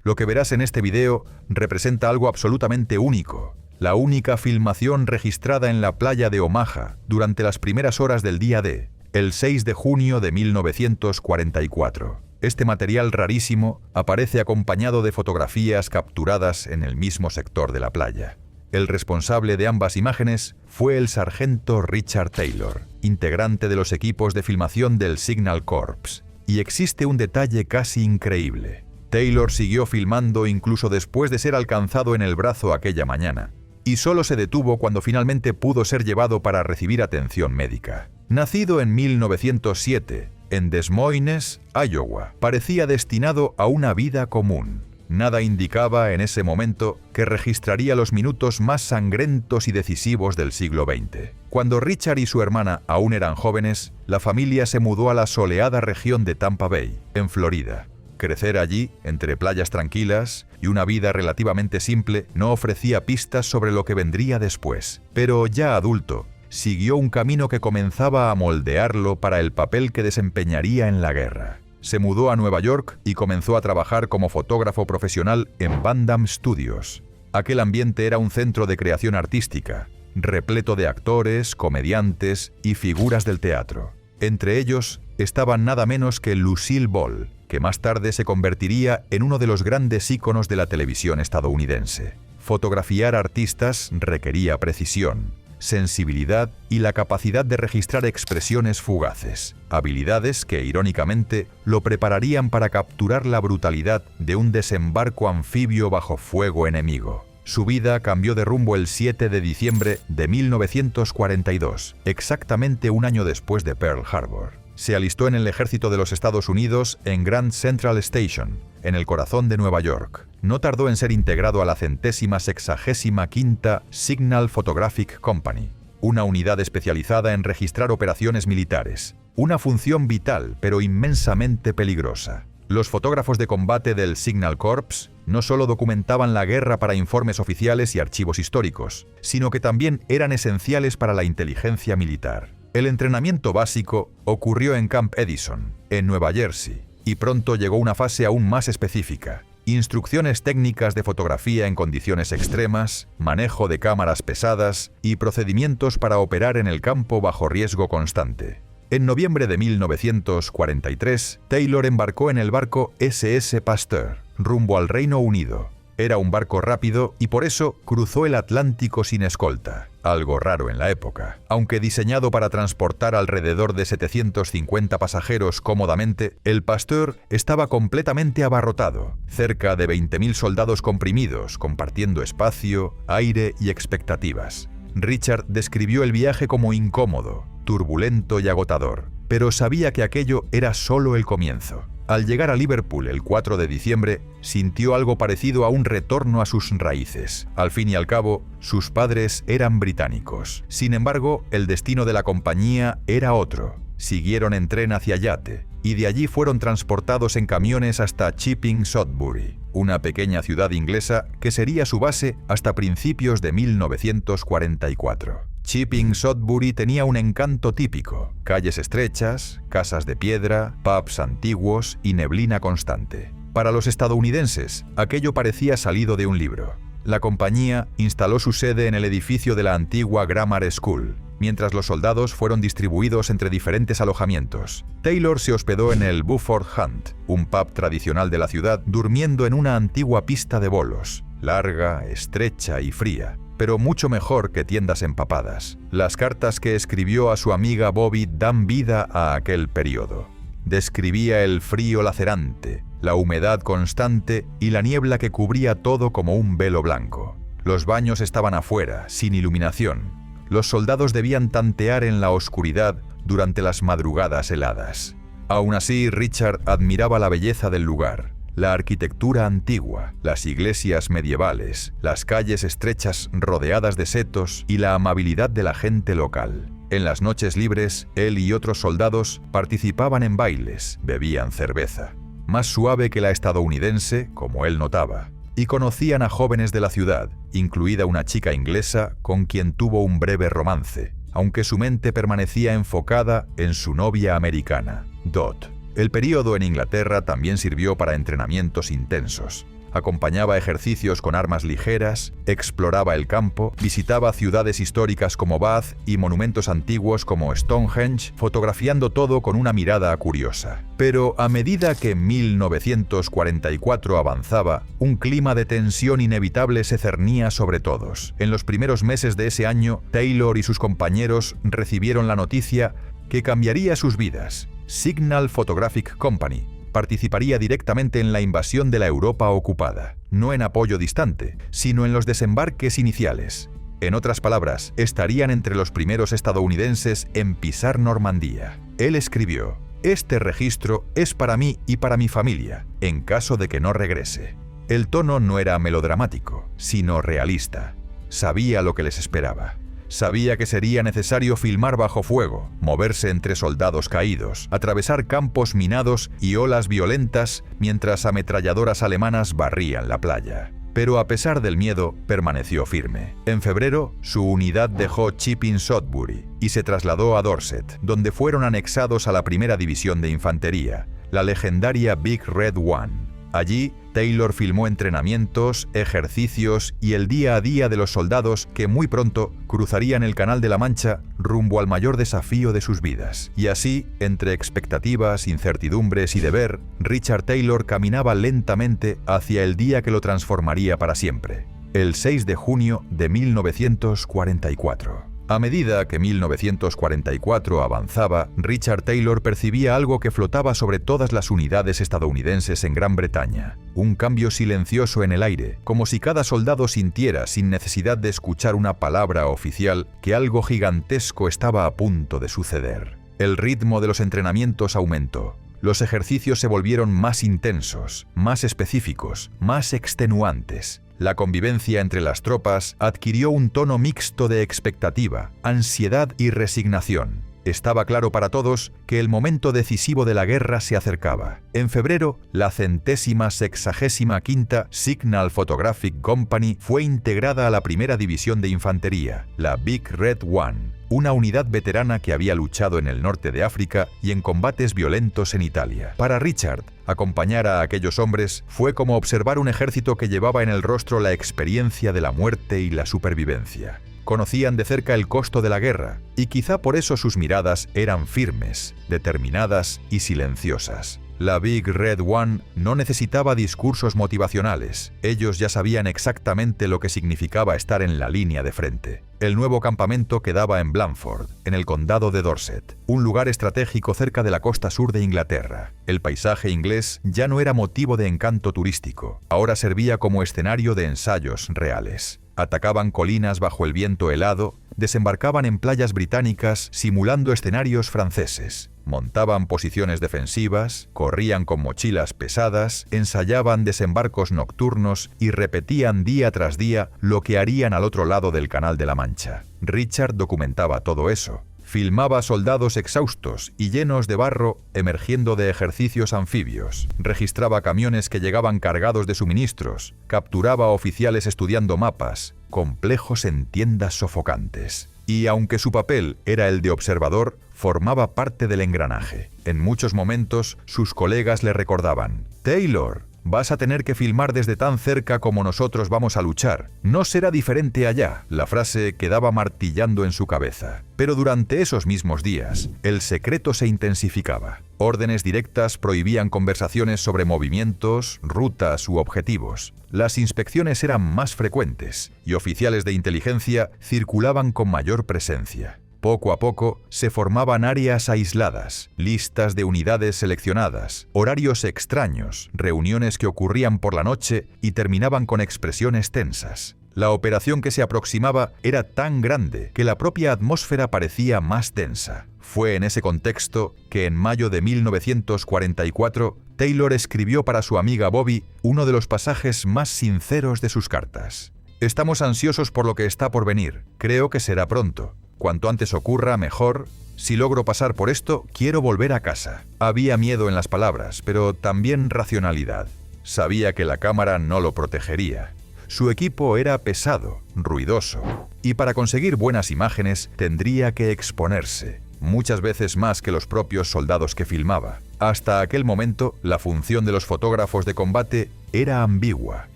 Lo que verás en este video representa algo absolutamente único. La única filmación registrada en la playa de Omaha durante las primeras horas del día D, el 6 de junio de 1944. Este material rarísimo aparece acompañado de fotografías capturadas en el mismo sector de la playa. El responsable de ambas imágenes fue el sargento Richard Taylor, integrante de los equipos de filmación del Signal Corps. Y existe un detalle casi increíble. Taylor siguió filmando incluso después de ser alcanzado en el brazo aquella mañana, y solo se detuvo cuando finalmente pudo ser llevado para recibir atención médica. Nacido en 1907, en Des Moines, Iowa, parecía destinado a una vida común. Nada indicaba en ese momento que registraría los minutos más sangrentos y decisivos del siglo XX. Cuando Richard y su hermana aún eran jóvenes, la familia se mudó a la soleada región de Tampa Bay, en Florida. Crecer allí, entre playas tranquilas y una vida relativamente simple, no ofrecía pistas sobre lo que vendría después. Pero ya adulto, siguió un camino que comenzaba a moldearlo para el papel que desempeñaría en la guerra. Se mudó a Nueva York y comenzó a trabajar como fotógrafo profesional en Van Damme Studios. Aquel ambiente era un centro de creación artística, repleto de actores, comediantes y figuras del teatro. Entre ellos estaban nada menos que Lucille Ball, que más tarde se convertiría en uno de los grandes íconos de la televisión estadounidense. Fotografiar artistas requería precisión, sensibilidad y la capacidad de registrar expresiones fugaces, habilidades que, irónicamente, lo prepararían para capturar la brutalidad de un desembarco anfibio bajo fuego enemigo. Su vida cambió de rumbo el 7 de diciembre de 1942, exactamente un año después de Pearl Harbor. Se alistó en el ejército de los Estados Unidos en Grand Central Station, en el corazón de Nueva York. No tardó en ser integrado a la 165ª Signal Photographic Company, una unidad especializada en registrar operaciones militares, una función vital pero inmensamente peligrosa. Los fotógrafos de combate del Signal Corps no solo documentaban la guerra para informes oficiales y archivos históricos, sino que también eran esenciales para la inteligencia militar. El entrenamiento básico ocurrió en Camp Edison, en Nueva Jersey, y pronto llegó una fase aún más específica: instrucciones técnicas de fotografía en condiciones extremas, manejo de cámaras pesadas y procedimientos para operar en el campo bajo riesgo constante. En noviembre de 1943, Taylor embarcó en el barco SS Pasteur, rumbo al Reino Unido. Era un barco rápido y por eso cruzó el Atlántico sin escolta, algo raro en la época. Aunque diseñado para transportar alrededor de 750 pasajeros cómodamente, el Pasteur estaba completamente abarrotado, cerca de 20.000 soldados comprimidos, compartiendo espacio, aire y expectativas. Richard describió el viaje como incómodo, turbulento y agotador, pero sabía que aquello era solo el comienzo. Al llegar a Liverpool el 4 de diciembre, sintió algo parecido a un retorno a sus raíces. Al fin y al cabo, sus padres eran británicos. Sin embargo, el destino de la compañía era otro. Siguieron en tren hacia Yate, y de allí fueron transportados en camiones hasta Chipping Sodbury, una pequeña ciudad inglesa que sería su base hasta principios de 1944. Chipping Sodbury tenía un encanto típico: calles estrechas, casas de piedra, pubs antiguos y neblina constante. Para los estadounidenses, aquello parecía salido de un libro. La compañía instaló su sede en el edificio de la antigua Grammar School, mientras los soldados fueron distribuidos entre diferentes alojamientos. Taylor se hospedó en el Beaufort Hunt, un pub tradicional de la ciudad, durmiendo en una antigua pista de bolos, larga, estrecha y fría, pero mucho mejor que tiendas empapadas. Las cartas que escribió a su amiga Bobby dan vida a aquel periodo. Describía el frío lacerante, la humedad constante y la niebla que cubría todo como un velo blanco. Los baños estaban afuera, sin iluminación. Los soldados debían tantear en la oscuridad durante las madrugadas heladas. Aún así, Richard admiraba la belleza del lugar, la arquitectura antigua, las iglesias medievales, las calles estrechas rodeadas de setos y la amabilidad de la gente local. En las noches libres, él y otros soldados participaban en bailes, bebían cerveza, más suave que la estadounidense, como él notaba, y conocían a jóvenes de la ciudad, incluida una chica inglesa con quien tuvo un breve romance, aunque su mente permanecía enfocada en su novia americana, Dot. El período en Inglaterra también sirvió para entrenamientos intensos. acompañaba ejercicios con armas ligeras, exploraba el campo, visitaba ciudades históricas como Bath y monumentos antiguos como Stonehenge, fotografiando todo con una mirada curiosa. Pero a medida que 1944 avanzaba, un clima de tensión inevitable se cernía sobre todos. En los primeros meses de ese año, Taylor y sus compañeros recibieron la noticia que cambiaría sus vidas. Signal Photographic Company participaría directamente en la invasión de la Europa ocupada, no en apoyo distante, sino en los desembarques iniciales. En otras palabras, estarían entre los primeros estadounidenses en pisar Normandía. Él escribió: «Este registro es para mí y para mi familia, en caso de que no regrese». El tono no era melodramático, sino realista. Sabía lo que les esperaba. Sabía que sería necesario filmar bajo fuego, moverse entre soldados caídos, atravesar campos minados y olas violentas mientras ametralladoras alemanas barrían la playa. Pero a pesar del miedo, permaneció firme. En febrero, su unidad dejó Chipping Sodbury y se trasladó a Dorset, donde fueron anexados a la primera división de infantería, la legendaria Big Red One. Allí, Taylor filmó entrenamientos, ejercicios y el día a día de los soldados que muy pronto cruzarían el Canal de la Mancha rumbo al mayor desafío de sus vidas. Y así, entre expectativas, incertidumbres y deber, Richard Taylor caminaba lentamente hacia el día que lo transformaría para siempre, el 6 de junio de 1944. A medida que 1944 avanzaba, Richard Taylor percibía algo que flotaba sobre todas las unidades estadounidenses en Gran Bretaña. Un cambio silencioso en el aire, como si cada soldado sintiera, sin necesidad de escuchar una palabra oficial, que algo gigantesco estaba a punto de suceder. El ritmo de los entrenamientos aumentó. Los ejercicios se volvieron más intensos, más específicos, más extenuantes. La convivencia entre las tropas adquirió un tono mixto de expectativa, ansiedad y resignación. Estaba claro para todos que el momento decisivo de la guerra se acercaba. En febrero, la 165ª Signal Photographic Company fue integrada a la primera división de infantería, la Big Red One, una unidad veterana que había luchado en el norte de África y en combates violentos en Italia. Para Richard, acompañar a aquellos hombres fue como observar un ejército que llevaba en el rostro la experiencia de la muerte y la supervivencia. Conocían de cerca el costo de la guerra, y quizá por eso sus miradas eran firmes, determinadas y silenciosas. La Big Red One no necesitaba discursos motivacionales. Ellos ya sabían exactamente lo que significaba estar en la línea de frente. El nuevo campamento quedaba en Blandford, en el condado de Dorset, un lugar estratégico cerca de la costa sur de Inglaterra. El paisaje inglés ya no era motivo de encanto turístico, ahora servía como escenario de ensayos reales. Atacaban colinas bajo el viento helado, desembarcaban en playas británicas simulando escenarios franceses. Montaban posiciones defensivas, corrían con mochilas pesadas, ensayaban desembarcos nocturnos y repetían día tras día lo que harían al otro lado del Canal de la Mancha. Richard documentaba todo eso. Filmaba soldados exhaustos y llenos de barro emergiendo de ejercicios anfibios. Registraba camiones que llegaban cargados de suministros. Capturaba oficiales estudiando mapas, complejos en tiendas sofocantes. Y aunque su papel era el de observador, formaba parte del engranaje. En muchos momentos, sus colegas le recordaban: «Taylor, vas a tener que filmar desde tan cerca como nosotros vamos a luchar. No será diferente allá». La frase quedaba martillando en su cabeza. Pero durante esos mismos días, el secreto se intensificaba. Órdenes directas prohibían conversaciones sobre movimientos, rutas u objetivos. Las inspecciones eran más frecuentes y oficiales de inteligencia circulaban con mayor presencia. Poco a poco se formaban áreas aisladas, listas de unidades seleccionadas, horarios extraños, reuniones que ocurrían por la noche y terminaban con expresiones tensas. La operación que se aproximaba era tan grande que la propia atmósfera parecía más densa. Fue en ese contexto que en mayo de 1944 Taylor escribió para su amiga Bobby uno de los pasajes más sinceros de sus cartas. «Estamos ansiosos por lo que está por venir. Creo que será pronto. Cuanto antes ocurra, mejor. Si logro pasar por esto, quiero volver a casa». Había miedo en las palabras, pero también racionalidad. Sabía que la cámara no lo protegería. Su equipo era pesado, ruidoso, y para conseguir buenas imágenes tendría que exponerse. muchas veces más que los propios soldados que filmaba. Hasta aquel momento, la función de los fotógrafos de combate era ambigua.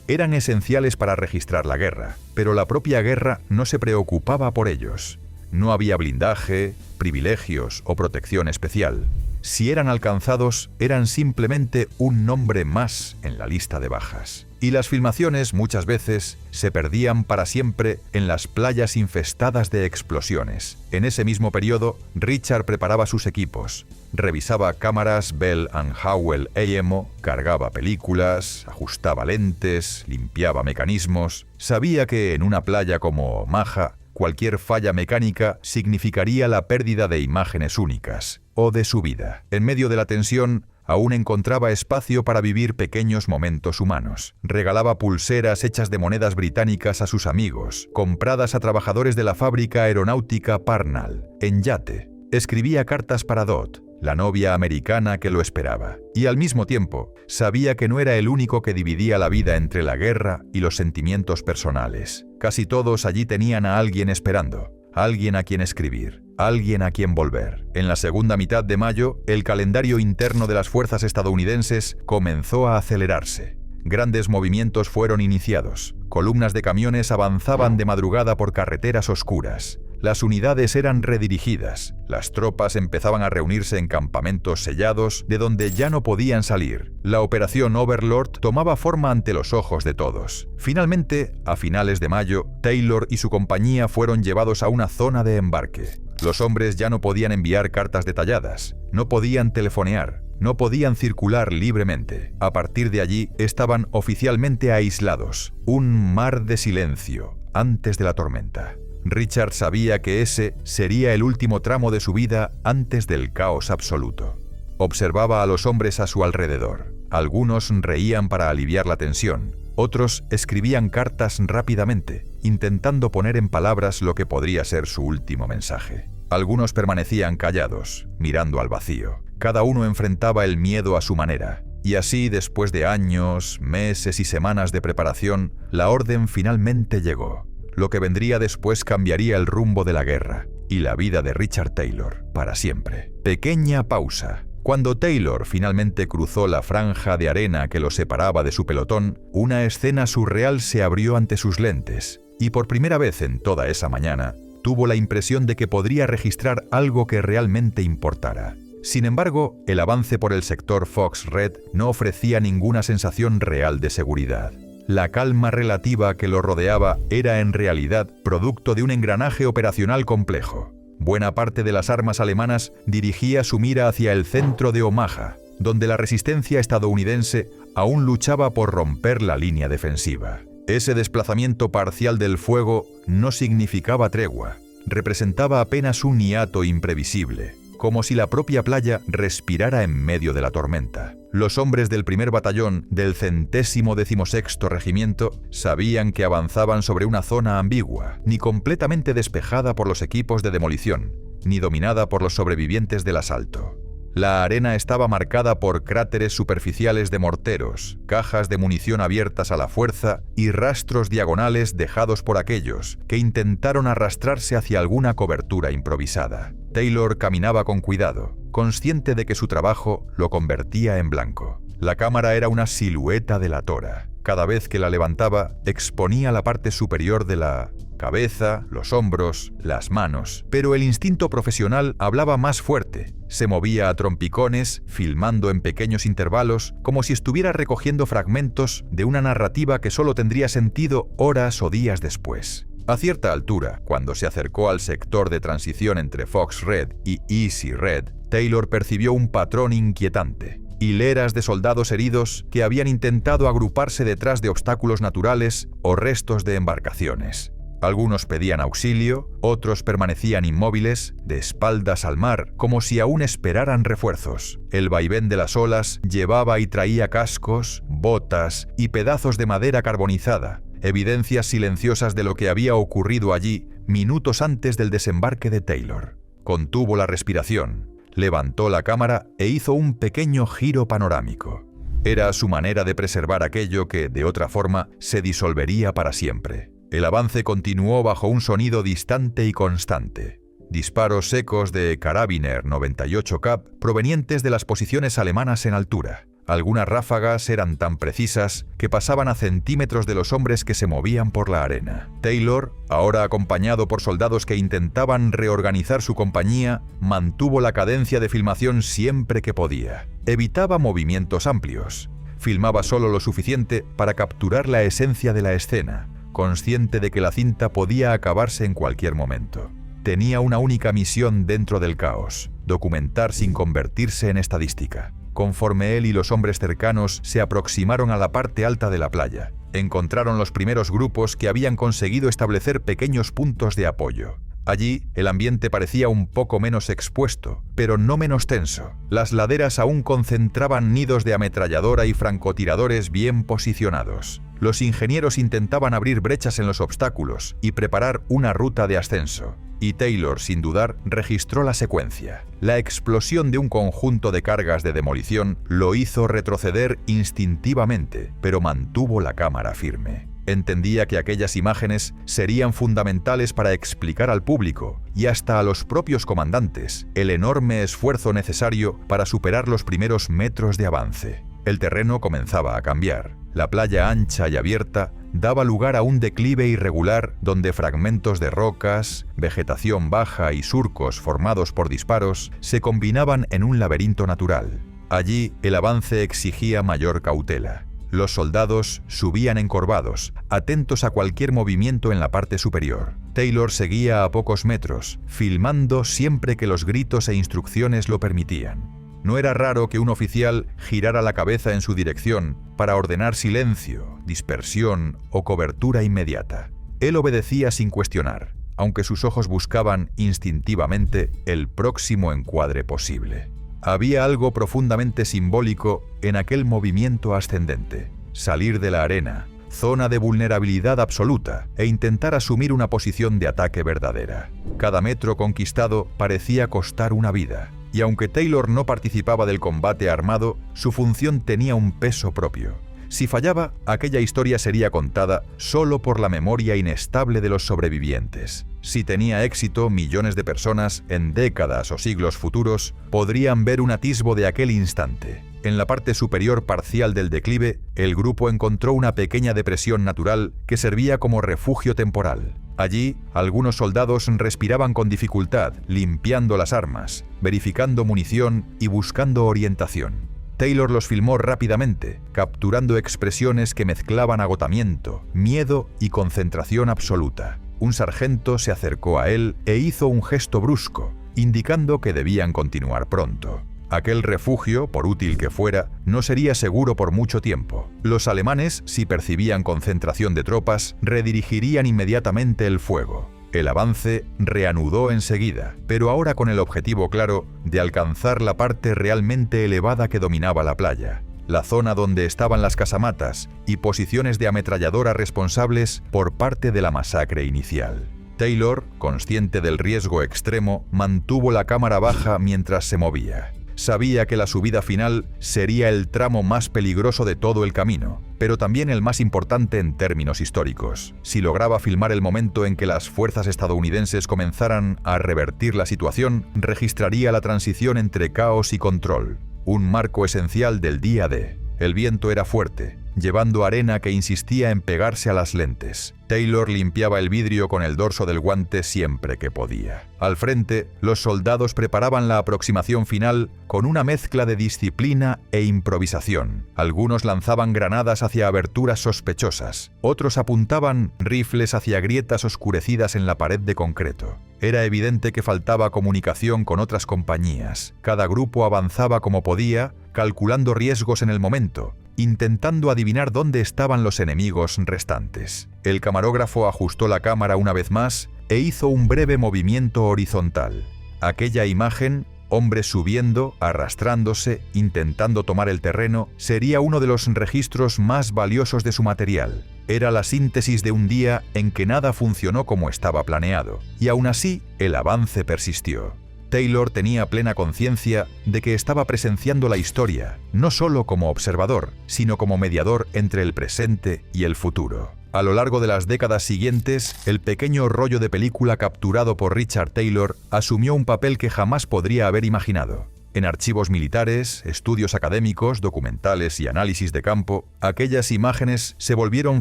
Eran esenciales para registrar la guerra, pero la propia guerra no se preocupaba por ellos. No había blindaje, privilegios o protección especial. Si eran alcanzados, eran simplemente un nombre más en la lista de bajas. Y las filmaciones muchas veces se perdían para siempre en las playas infestadas de explosiones. En ese mismo periodo, Richard preparaba sus equipos, revisaba cámaras Bell & Howell AMO, cargaba películas, ajustaba lentes, limpiaba mecanismos. Sabía que en una playa como Omaha, cualquier falla mecánica significaría la pérdida de imágenes únicas o de su vida. En medio de la tensión, aún encontraba espacio para vivir pequeños momentos humanos. Regalaba pulseras hechas de monedas británicas a sus amigos, compradas a trabajadores de la fábrica aeronáutica Parnall, en yate. Escribía cartas para Dot, la novia americana que lo esperaba. Y al mismo tiempo, sabía que no era el único que dividía la vida entre la guerra y los sentimientos personales. Casi todos allí tenían a alguien esperando, alguien a quien escribir, alguien a quien volver. En la segunda mitad de mayo, el calendario interno de las fuerzas estadounidenses comenzó a acelerarse. Grandes movimientos fueron iniciados. Columnas de camiones avanzaban de madrugada por carreteras oscuras. Las unidades eran redirigidas. Las tropas empezaban a reunirse en campamentos sellados de donde ya no podían salir. La operación Overlord tomaba forma ante los ojos de todos. Finalmente, a finales de mayo, Taylor y su compañía fueron llevados a una zona de embarque. Los hombres ya no podían enviar cartas detalladas, no podían telefonear, no podían circular libremente. A partir de allí, estaban oficialmente aislados. Un mar de silencio antes de la tormenta. Richard sabía que ese sería el último tramo de su vida antes del caos absoluto. Observaba a los hombres a su alrededor. Algunos reían para aliviar la tensión. Otros escribían cartas rápidamente, intentando poner en palabras lo que podría ser su último mensaje. Algunos permanecían callados, mirando al vacío. Cada uno enfrentaba el miedo a su manera. Y así, después de años, meses y semanas de preparación, la orden finalmente llegó. Lo que vendría después cambiaría el rumbo de la guerra y la vida de Richard Taylor para siempre. Pequeña pausa. Cuando Taylor finalmente cruzó la franja de arena que lo separaba de su pelotón, una escena surreal se abrió ante sus lentes, y por primera vez en toda esa mañana, tuvo la impresión de que podría registrar algo que realmente importara. Sin embargo, el avance por el sector Fox Red no ofrecía ninguna sensación real de seguridad. La calma relativa que lo rodeaba era en realidad producto de un engranaje operacional complejo. Buena parte de las armas alemanas dirigía su mira hacia el centro de Omaha, donde la resistencia estadounidense aún luchaba por romper la línea defensiva. Ese desplazamiento parcial del fuego no significaba tregua, representaba apenas un hiato imprevisible, como si la propia playa respirara en medio de la tormenta. Los hombres del primer batallón del 116º Regimiento sabían que avanzaban sobre una zona ambigua, ni completamente despejada por los equipos de demolición, ni dominada por los sobrevivientes del asalto. La arena estaba marcada por cráteres superficiales de morteros, cajas de munición abiertas a la fuerza y rastros diagonales dejados por aquellos que intentaron arrastrarse hacia alguna cobertura improvisada. Taylor caminaba con cuidado, consciente de que su trabajo lo convertía en blanco. La cámara era una silueta delatora. Cada vez que la levantaba, exponía la parte superior de la cabeza, los hombros, las manos. Pero el instinto profesional hablaba más fuerte. Se movía a trompicones, filmando en pequeños intervalos, como si estuviera recogiendo fragmentos de una narrativa que solo tendría sentido horas o días después. A cierta altura, cuando se acercó al sector de transición entre Fox Red y Easy Red, Taylor percibió un patrón inquietante. Hileras de soldados heridos que habían intentado agruparse detrás de obstáculos naturales o restos de embarcaciones. Algunos pedían auxilio, otros permanecían inmóviles, de espaldas al mar, como si aún esperaran refuerzos. El vaivén de las olas llevaba y traía cascos, botas y pedazos de madera carbonizada, evidencias silenciosas de lo que había ocurrido allí minutos antes del desembarque de Taylor. Contuvo la respiración, levantó la cámara e hizo un pequeño giro panorámico. Era su manera de preservar aquello que, de otra forma, se disolvería para siempre. El avance continuó bajo un sonido distante y constante. disparos secos de Karabiner 98 Cap provenientes de las posiciones alemanas en altura. Algunas ráfagas eran tan precisas que pasaban a centímetros de los hombres que se movían por la arena. Taylor, ahora acompañado por soldados que intentaban reorganizar su compañía, mantuvo la cadencia de filmación siempre que podía. Evitaba movimientos amplios. Filmaba solo lo suficiente para capturar la esencia de la escena, consciente de que la cinta podía acabarse en cualquier momento. Tenía una única misión dentro del caos: documentar sin convertirse en estadística. Conforme él y los hombres cercanos se aproximaron a la parte alta de la playa, encontraron los primeros grupos que habían conseguido establecer pequeños puntos de apoyo. Allí, el ambiente parecía un poco menos expuesto, pero no menos tenso. Las laderas aún concentraban nidos de ametralladora y francotiradores bien posicionados. Los ingenieros intentaban abrir brechas en los obstáculos y preparar una ruta de ascenso. Y Taylor, sin dudar, registró la secuencia. La explosión de un conjunto de cargas de demolición lo hizo retroceder instintivamente, pero mantuvo la cámara firme. Entendía que aquellas imágenes serían fundamentales para explicar al público y hasta a los propios comandantes el enorme esfuerzo necesario para superar los primeros metros de avance. El terreno comenzaba a cambiar. La playa ancha y abierta daba lugar a un declive irregular donde fragmentos de rocas, vegetación baja y surcos formados por disparos se combinaban en un laberinto natural. Allí el avance exigía mayor cautela. Los soldados subían encorvados, atentos a cualquier movimiento en la parte superior. Taylor seguía a pocos metros, filmando siempre que los gritos e instrucciones lo permitían. No era raro que un oficial girara la cabeza en su dirección para ordenar silencio, dispersión o cobertura inmediata. Él obedecía sin cuestionar, aunque sus ojos buscaban instintivamente el próximo encuadre posible. Había algo profundamente simbólico en aquel movimiento ascendente: salir de la arena, zona de vulnerabilidad absoluta, e intentar asumir una posición de ataque verdadera. Cada metro conquistado parecía costar una vida, y aunque Taylor no participaba del combate armado, su función tenía un peso propio. Si fallaba, aquella historia sería contada solo por la memoria inestable de los sobrevivientes. Si tenía éxito, millones de personas, en décadas o siglos futuros, podrían ver un atisbo de aquel instante. En la parte superior parcial del declive, el grupo encontró una pequeña depresión natural que servía como refugio temporal. Allí, algunos soldados respiraban con dificultad, limpiando las armas, verificando munición y buscando orientación. Taylor los filmó rápidamente, capturando expresiones que mezclaban agotamiento, miedo y concentración absoluta. Un sargento se acercó a él e hizo un gesto brusco, indicando que debían continuar pronto. Aquel refugio, por útil que fuera, no sería seguro por mucho tiempo. Los alemanes, si percibían concentración de tropas, redirigirían inmediatamente el fuego. El avance reanudó enseguida, pero ahora con el objetivo claro de alcanzar la parte realmente elevada que dominaba la playa, la zona donde estaban las casamatas y posiciones de ametralladora responsables por parte de la masacre inicial. Taylor, consciente del riesgo extremo, mantuvo la cámara baja mientras se movía. Sabía que la subida final sería el tramo más peligroso de todo el camino, pero también el más importante en términos históricos. Si lograba filmar el momento en que las fuerzas estadounidenses comenzaran a revertir la situación, registraría la transición entre caos y control, un marco esencial del día D. El viento era fuerte, llevando arena que insistía en pegarse a las lentes. Taylor limpiaba el vidrio con el dorso del guante siempre que podía. Al frente, los soldados preparaban la aproximación final con una mezcla de disciplina e improvisación. Algunos lanzaban granadas hacia aberturas sospechosas, otros apuntaban rifles hacia grietas oscurecidas en la pared de concreto. Era evidente que faltaba comunicación con otras compañías. Cada grupo avanzaba como podía, calculando riesgos en el momento, intentando adivinar dónde estaban los enemigos restantes. El camarógrafo ajustó la cámara una vez más e hizo un breve movimiento horizontal. Aquella imagen, hombres subiendo, arrastrándose, intentando tomar el terreno, sería uno de los registros más valiosos de su material. Era la síntesis de un día en que nada funcionó como estaba planeado, y aún así el avance persistió. Taylor tenía plena conciencia de que estaba presenciando la historia, no solo como observador, sino como mediador entre el presente y el futuro. A lo largo de las décadas siguientes, el pequeño rollo de película capturado por Richard Taylor asumió un papel que jamás podría haber imaginado. En archivos militares, estudios académicos, documentales y análisis de campo, aquellas imágenes se volvieron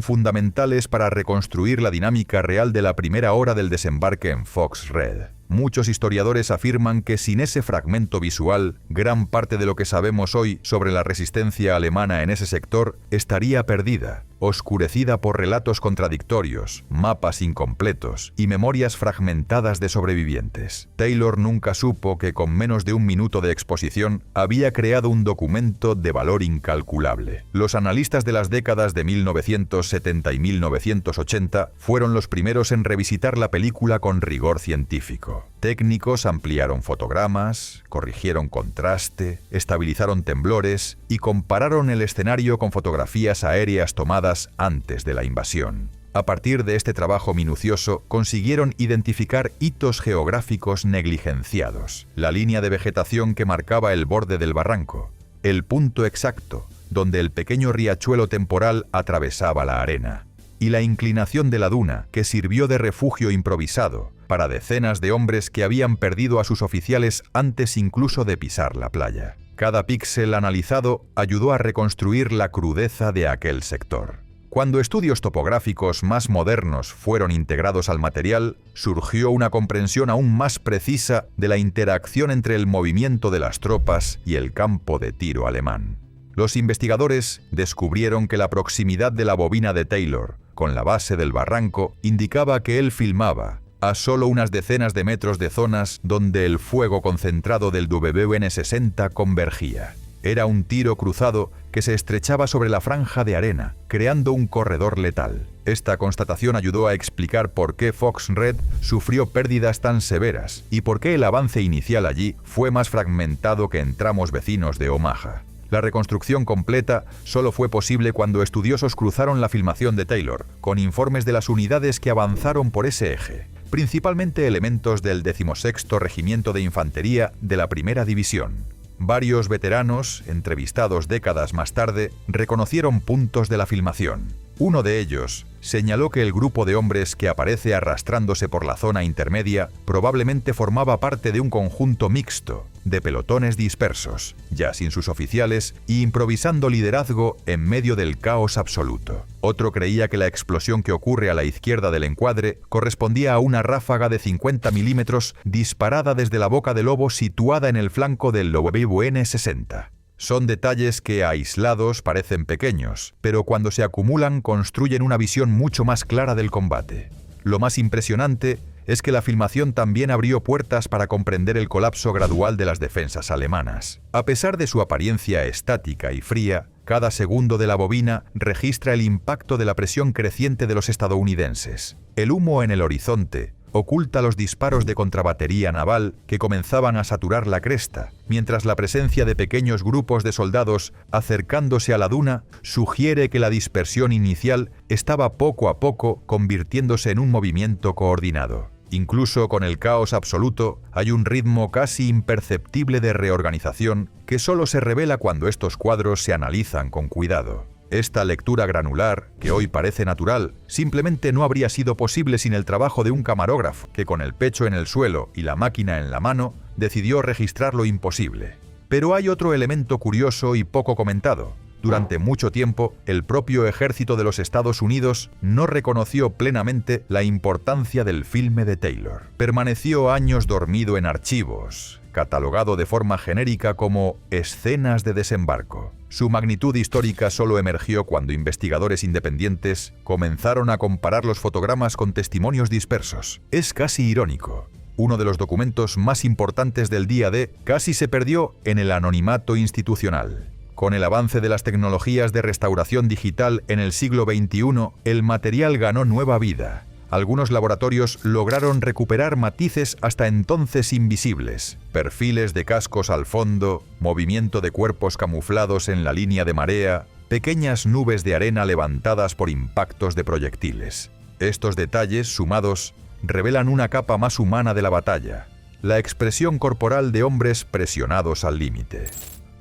fundamentales para reconstruir la dinámica real de la primera hora del desembarque en Fox Red. Muchos historiadores afirman que sin ese fragmento visual, gran parte de lo que sabemos hoy sobre la resistencia alemana en ese sector estaría perdida, oscurecida por relatos contradictorios, mapas incompletos y memorias fragmentadas de sobrevivientes. Taylor nunca supo que con menos de un minuto de exposición había creado un documento de valor incalculable. Los analistas de las décadas de 1970 y 1980 fueron los primeros en revisitar la película con rigor científico. Técnicos ampliaron fotogramas, corrigieron contraste, estabilizaron temblores y compararon el escenario con fotografías aéreas tomadas antes de la invasión. A partir de este trabajo minucioso, consiguieron identificar hitos geográficos negligenciados, la línea de vegetación que marcaba el borde del barranco, el punto exacto donde el pequeño riachuelo temporal atravesaba la arena, y la inclinación de la duna que sirvió de refugio improvisado para decenas de hombres que habían perdido a sus oficiales antes incluso de pisar la playa. Cada píxel analizado ayudó a reconstruir la crudeza de aquel sector. Cuando estudios topográficos más modernos fueron integrados al material, surgió una comprensión aún más precisa de la interacción entre el movimiento de las tropas y el campo de tiro alemán. Los investigadores descubrieron que la proximidad de la bobina de Taylor con la base del barranco indicaba que él filmaba a solo unas decenas de metros de zonas donde el fuego concentrado del WN-60 convergía. Era un tiro cruzado que se estrechaba sobre la franja de arena, creando un corredor letal. Esta constatación ayudó a explicar por qué Fox Red sufrió pérdidas tan severas y por qué el avance inicial allí fue más fragmentado que en tramos vecinos de Omaha. La reconstrucción completa solo fue posible cuando estudiosos cruzaron la filmación de Taylor con informes de las unidades que avanzaron por ese eje, principalmente elementos del 16º Regimiento de Infantería de la Primera División. Varios veteranos, entrevistados décadas más tarde, reconocieron puntos de la filmación. Uno de ellos señaló que el grupo de hombres que aparece arrastrándose por la zona intermedia probablemente formaba parte de un conjunto mixto, de pelotones dispersos, ya sin sus oficiales, y improvisando liderazgo en medio del caos absoluto. Otro creía que la explosión que ocurre a la izquierda del encuadre correspondía a una ráfaga de 50 milímetros disparada desde la boca del lobo situada en el flanco del WN-60. Son detalles que aislados parecen pequeños, pero cuando se acumulan construyen una visión mucho más clara del combate. Lo más impresionante es que la filmación también abrió puertas para comprender el colapso gradual de las defensas alemanas. A pesar de su apariencia estática y fría, cada segundo de la bobina registra el impacto de la presión creciente de los estadounidenses. El humo en el horizonte oculta los disparos de contrabatería naval que comenzaban a saturar la cresta, mientras la presencia de pequeños grupos de soldados acercándose a la duna sugiere que la dispersión inicial estaba poco a poco convirtiéndose en un movimiento coordinado. Incluso con el caos absoluto, hay un ritmo casi imperceptible de reorganización que solo se revela cuando estos cuadros se analizan con cuidado. Esta lectura granular, que hoy parece natural, simplemente no habría sido posible sin el trabajo de un camarógrafo que, con el pecho en el suelo y la máquina en la mano, decidió registrar lo imposible. Pero hay otro elemento curioso y poco comentado. Durante mucho tiempo, el propio ejército de los Estados Unidos no reconoció plenamente la importancia del filme de Taylor. Permaneció años dormido en archivos, catalogado de forma genérica como escenas de desembarco. Su magnitud histórica solo emergió cuando investigadores independientes comenzaron a comparar los fotogramas con testimonios dispersos. Es casi irónico. Uno de los documentos más importantes del día D casi se perdió en el anonimato institucional. Con el avance de las tecnologías de restauración digital en el siglo XXI, el material ganó nueva vida. Algunos laboratorios lograron recuperar matices hasta entonces invisibles, perfiles de cascos al fondo, movimiento de cuerpos camuflados en la línea de marea, pequeñas nubes de arena levantadas por impactos de proyectiles. Estos detalles, sumados, revelan una capa más humana de la batalla, la expresión corporal de hombres presionados al límite.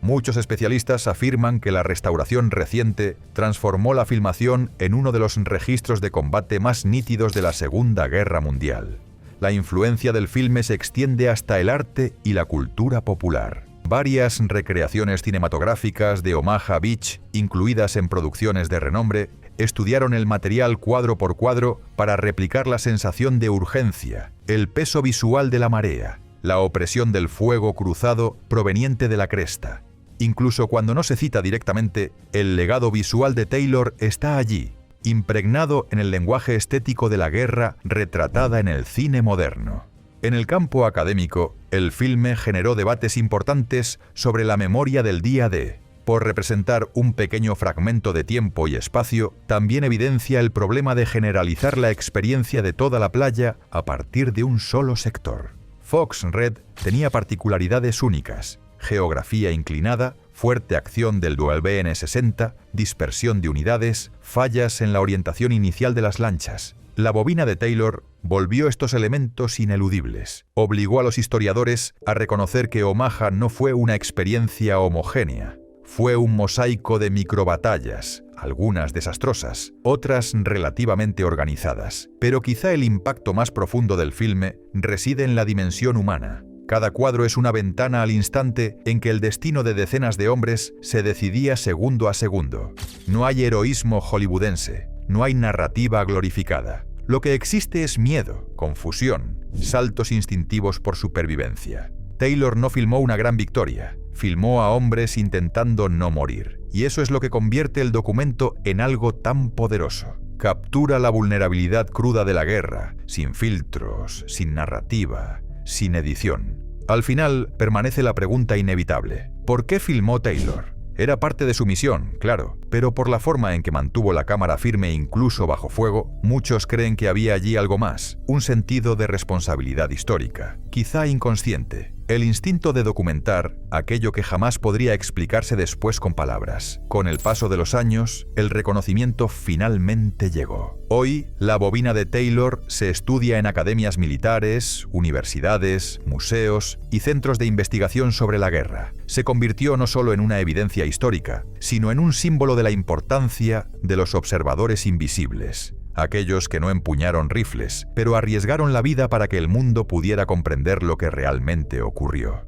Muchos especialistas afirman que la restauración reciente transformó la filmación en uno de los registros de combate más nítidos de la Segunda Guerra Mundial. La influencia del filme se extiende hasta el arte y la cultura popular. Varias recreaciones cinematográficas de Omaha Beach, incluidas en producciones de renombre, estudiaron el material cuadro por cuadro para replicar la sensación de urgencia, el peso visual de la marea, la opresión del fuego cruzado proveniente de la cresta. Incluso cuando no se cita directamente, el legado visual de Taylor está allí, impregnado en el lenguaje estético de la guerra retratada en el cine moderno. En el campo académico, el filme generó debates importantes sobre la memoria del día D. Por representar un pequeño fragmento de tiempo y espacio, también evidencia el problema de generalizar la experiencia de toda la playa a partir de un solo sector. Fox Red tenía particularidades únicas: geografía inclinada, fuerte acción del Dual BN-60, dispersión de unidades, fallas en la orientación inicial de las lanchas. La bobina de Taylor volvió estos elementos ineludibles. Obligó a los historiadores a reconocer que Omaha no fue una experiencia homogénea. Fue un mosaico de microbatallas, algunas desastrosas, otras relativamente organizadas. Pero quizá el impacto más profundo del filme reside en la dimensión humana. Cada cuadro es una ventana al instante en que el destino de decenas de hombres se decidía segundo a segundo. No hay heroísmo hollywoodense, no hay narrativa glorificada. Lo que existe es miedo, confusión, saltos instintivos por supervivencia. Taylor no filmó una gran victoria, filmó a hombres intentando no morir. Y eso es lo que convierte el documento en algo tan poderoso. Captura la vulnerabilidad cruda de la guerra, sin filtros, sin narrativa, sin edición. Al final, permanece la pregunta inevitable: ¿por qué filmó Taylor? Era parte de su misión, claro, pero por la forma en que mantuvo la cámara firme incluso bajo fuego, muchos creen que había allí algo más, un sentido de responsabilidad histórica, quizá inconsciente, el instinto de documentar aquello que jamás podría explicarse después con palabras. Con el paso de los años, el reconocimiento finalmente llegó. Hoy, la bobina de Taylor se estudia en academias militares, universidades, museos y centros de investigación sobre la guerra. Se convirtió no solo en una evidencia histórica, sino en un símbolo de la importancia de los observadores invisibles. Aquellos que no empuñaron rifles, pero arriesgaron la vida para que el mundo pudiera comprender lo que realmente ocurrió.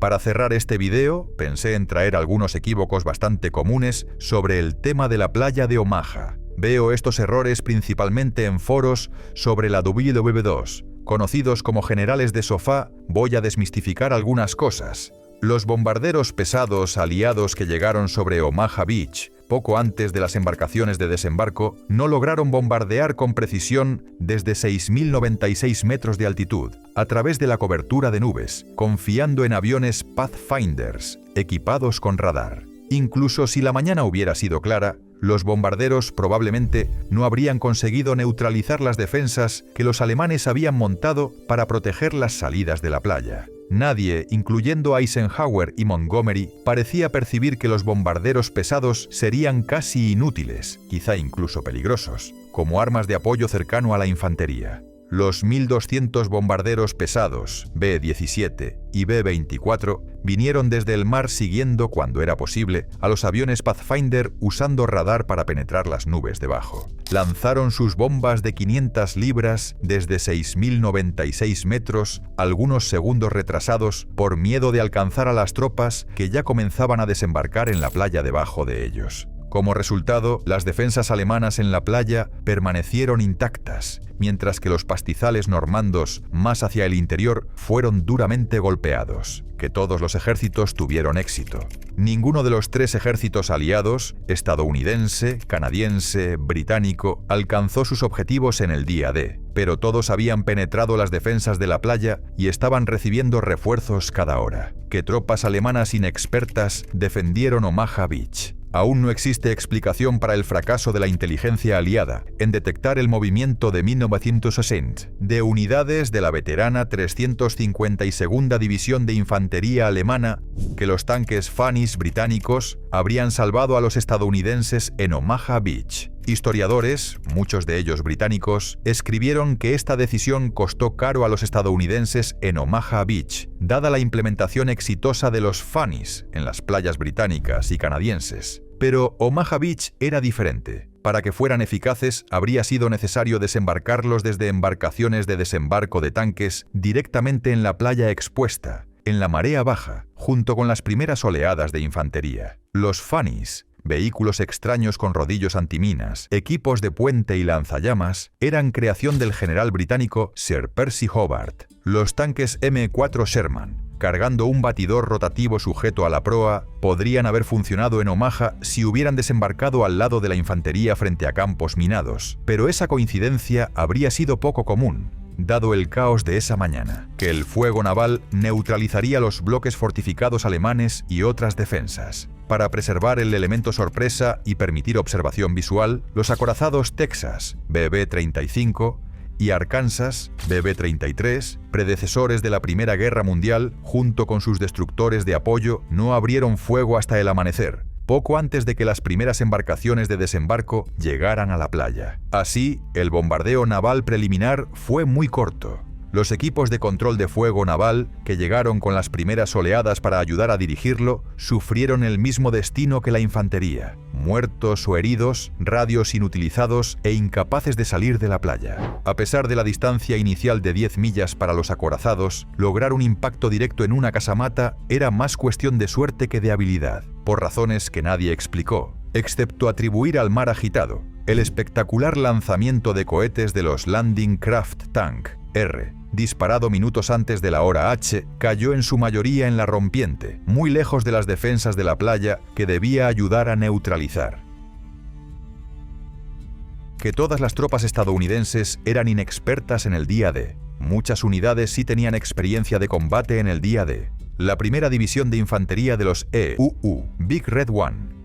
Para cerrar este video, pensé en traer algunos equívocos bastante comunes sobre el tema de la playa de Omaha. Veo estos errores principalmente en foros sobre la WW2. Conocidos como generales de sofá, voy a desmistificar algunas cosas. Los bombarderos pesados aliados que llegaron sobre Omaha Beach poco antes de las embarcaciones de desembarco, no lograron bombardear con precisión desde 6.096 metros de altitud, a través de la cobertura de nubes, confiando en aviones Pathfinders, equipados con radar. Incluso si la mañana hubiera sido clara, los bombarderos probablemente no habrían conseguido neutralizar las defensas que los alemanes habían montado para proteger las salidas de la playa. Nadie, incluyendo Eisenhower y Montgomery, parecía percibir que los bombarderos pesados serían casi inútiles, quizá incluso peligrosos, como armas de apoyo cercano a la infantería. Los 1.200 bombarderos pesados, B-17 y B-24, vinieron desde el mar siguiendo, cuando era posible, a los aviones Pathfinder usando radar para penetrar las nubes debajo. Lanzaron sus bombas de 500 libras desde 6.096 metros, algunos segundos retrasados por miedo de alcanzar a las tropas que ya comenzaban a desembarcar en la playa debajo de ellos. Como resultado, las defensas alemanas en la playa permanecieron intactas, mientras que los pastizales normandos más hacia el interior fueron duramente golpeados. Que todos los ejércitos tuvieron éxito. Ninguno de los tres ejércitos aliados, estadounidense, canadiense, británico, alcanzó sus objetivos en el día D, pero todos habían penetrado las defensas de la playa y estaban recibiendo refuerzos cada hora. Que tropas alemanas inexpertas defendieron Omaha Beach. Aún no existe explicación para el fracaso de la inteligencia aliada en detectar el movimiento de 1960 de unidades de la veterana 352ª División de Infantería alemana que los tanques Fannis británicos habrían salvado a los estadounidenses en Omaha Beach. Historiadores, muchos de ellos británicos, escribieron que esta decisión costó caro a los estadounidenses en Omaha Beach, dada la implementación exitosa de los funnies en las playas británicas y canadienses. Pero Omaha Beach era diferente. Para que fueran eficaces, habría sido necesario desembarcarlos desde embarcaciones de desembarco de tanques directamente en la playa expuesta, en la marea baja, junto con las primeras oleadas de infantería. Los funnies, vehículos extraños con rodillos antiminas, equipos de puente y lanzallamas, eran creación del general británico Sir Percy Hobart. Los tanques M4 Sherman, cargando un batidor rotativo sujeto a la proa, podrían haber funcionado en Omaha si hubieran desembarcado al lado de la infantería frente a campos minados, pero esa coincidencia habría sido poco común, dado el caos de esa mañana, que el fuego naval neutralizaría los bloques fortificados alemanes y otras defensas. Para preservar el elemento sorpresa y permitir observación visual, los acorazados Texas, BB-35, y Arkansas, BB-33, predecesores de la Primera Guerra Mundial, junto con sus destructores de apoyo, no abrieron fuego hasta el amanecer, poco antes de que las primeras embarcaciones de desembarco llegaran a la playa. Así, el bombardeo naval preliminar fue muy corto. Los equipos de control de fuego naval, que llegaron con las primeras oleadas para ayudar a dirigirlo, sufrieron el mismo destino que la infantería: muertos o heridos, radios inutilizados e incapaces de salir de la playa. A pesar de la distancia inicial de 10 millas para los acorazados, lograr un impacto directo en una casamata era más cuestión de suerte que de habilidad, por razones que nadie explicó, excepto atribuir al mar agitado el espectacular lanzamiento de cohetes de los Landing Craft Tank R, disparado minutos antes de la hora H, cayó en su mayoría en la rompiente, muy lejos de las defensas de la playa que debía ayudar a neutralizar. Que todas las tropas estadounidenses eran inexpertas en el día D. Muchas unidades sí tenían experiencia de combate en el día D. La primera división de infantería de los EUU, Big Red One,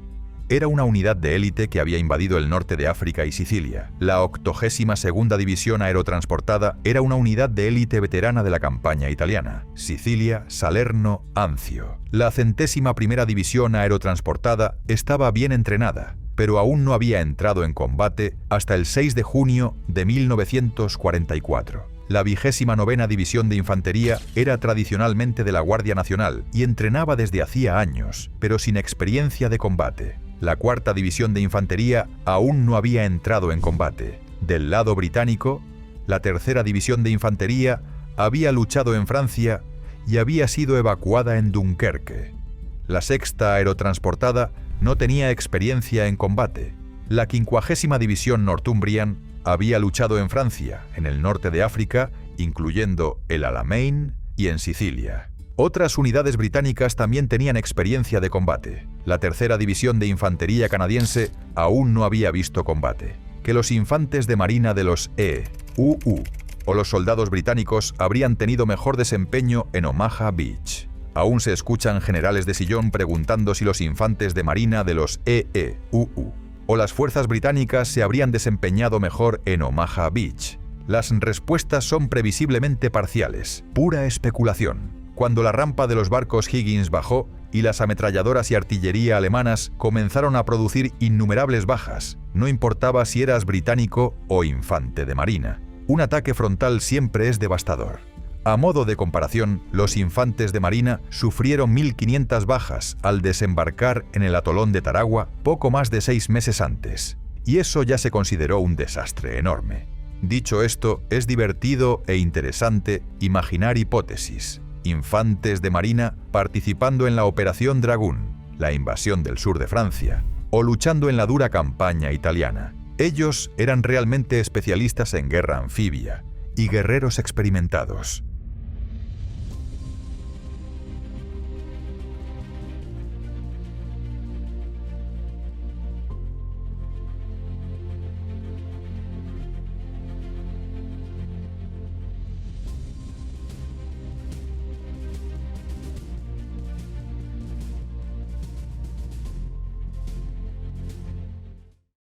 era una unidad de élite que había invadido el norte de África y Sicilia. La 82ª División Aerotransportada era una unidad de élite veterana de la campaña italiana. Sicilia, Salerno, Anzio. La 101ª División Aerotransportada estaba bien entrenada, pero aún no había entrado en combate hasta el 6 de junio de 1944. La 29ª División de Infantería era tradicionalmente de la Guardia Nacional y entrenaba desde hacía años, pero sin experiencia de combate. La 4ª División de Infantería aún no había entrado en combate. Del lado británico, la 3ª División de Infantería había luchado en Francia y había sido evacuada en Dunkerque. La 6ª Aerotransportada no tenía experiencia en combate. La 50ª División Northumbrian había luchado en Francia, en el norte de África, incluyendo el Alamein, y en Sicilia. Otras unidades británicas también tenían experiencia de combate. La 3ª División de Infantería canadiense aún no había visto combate. Que los infantes de marina de los EUU o los soldados británicos habrían tenido mejor desempeño en Omaha Beach. Aún se escuchan generales de sillón preguntando si los infantes de marina de los EUU o las fuerzas británicas se habrían desempeñado mejor en Omaha Beach. Las respuestas son previsiblemente parciales, pura especulación. Cuando la rampa de los barcos Higgins bajó y las ametralladoras y artillería alemanas comenzaron a producir innumerables bajas, no importaba si eras británico o infante de marina. Un ataque frontal siempre es devastador. A modo de comparación, los infantes de marina sufrieron 1.500 bajas al desembarcar en el atolón de Tarawa poco más de 6 meses antes, y eso ya se consideró un desastre enorme. Dicho esto, es divertido e interesante imaginar hipótesis. Infantes de marina participando en la Operación Dragón, la invasión del sur de Francia, o luchando en la dura campaña italiana. Ellos eran realmente especialistas en guerra anfibia y guerreros experimentados.